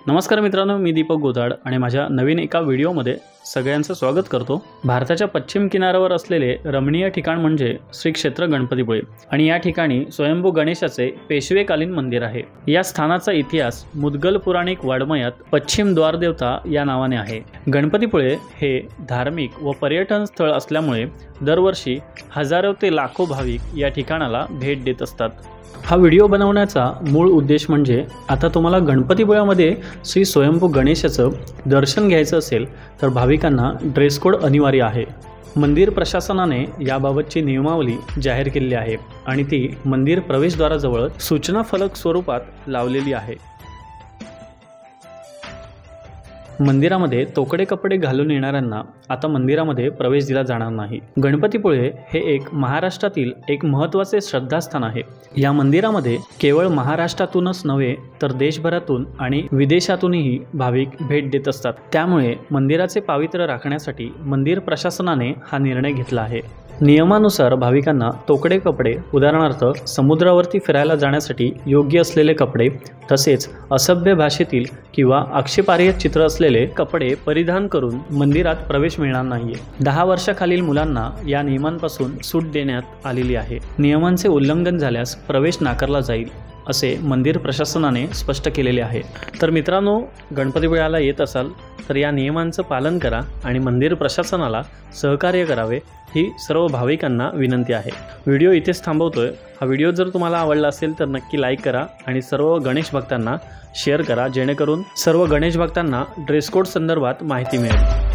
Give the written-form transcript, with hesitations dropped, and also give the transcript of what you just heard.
नमस्कार मित्रांनो, मी दीपक गोदाड आणि माझ्या नवीन एका व्हिडिओमध्ये सगळ्यांचं स्वागत करतो। भारताच्या पश्चिम किनाऱ्यावर असलेले रमणीय ठिकाण म्हणजे श्री क्षेत्र गणपतीपुळे आणि या ठिकाणी स्वयंभू गणेशाचे पेशवेकालीन मंदिर आहे। या स्थानाचा इतिहास मुद्गल पुराणिक वाङ्मयात पश्चिम द्वार देवता या नावाने आहे। गणपतीपुळे हे धार्मिक व पर्यटन स्थळ असल्यामुळे दरवर्षी हजारो ते लाखो भाविक या ठिकाणाला भेट देत असतात। हा व्हिडिओ बनवण्याचा मूळ उद्देश म्हणजे आता तुम्हाला गणपतीपुळ्यामध्ये श्री स्वयंभू गणेशाचं दर्शन घ्यायचं असेल तर भाविकांना ड्रेस कोड अनिवार्य आहे। मंदिर प्रशासनाने याबाबतची नियमावली जाहीर केलेली आहे आणि ती मंदिर प्रवेशद्वाराजवळ सूचना फलक स्वरूपात लावलेली आहे। मंदिरामध्ये तोकडे कपडे घालून येणाऱ्यांना आता मंदिरामध्ये प्रवेश दिला जाणार नाही। गणपतीपुळे हे एक महाराष्ट्रातील एक महत्त्वाचे श्रद्धास्थान आहे। या मंदिरामध्ये केवळ महाराष्ट्रातूनच नव्हे तर देशभरातून आणि विदेशातूनही भाविक भेट देत असतात। त्यामुळे मंदिराचे पावित्र्य राखण्यासाठी मंदिर प्रशासनाने हा निर्णय घेतला आहे। नियमानुसार भाविकांना तोकडे कपडे, उदाहरणार्थ समुद्रावरती फिरायला जाण्यासाठी योग्य असलेले कपडे, तसेच असभ्य भाषेतील किंवा आक्षेपार्ह चित्र असलेले कपडे परिधान करून मंदिरात प्रवेश मिळणार नाहीये। 10 वर्षाखालील मुलांना या नियमांपासून सूट देण्यात आलेली आहे। नियमांचे उल्लंघन झाल्यास प्रवेश नाकारला जाईल असे मंदिर प्रशासनाने स्पष्ट केलेले आहे। तर मित्रांनो, गणपतीपुळ्याला येत असाल तर या नियमांचं पालन करा आणि मंदिर प्रशासनाला सहकार्य करावे ही सर्व भाविकांना विनंती आहे। व्हिडिओ इथेच थांबवतोय। हा व्हिडिओ जर तुम्हाला आवडला असेल तर नक्की लाईक करा आणि सर्व गणेश भक्तांना शेअर करा, जेणेकरून सर्व गणेश भक्तांना ड्रेस कोड संदर्भात माहिती मिळेल।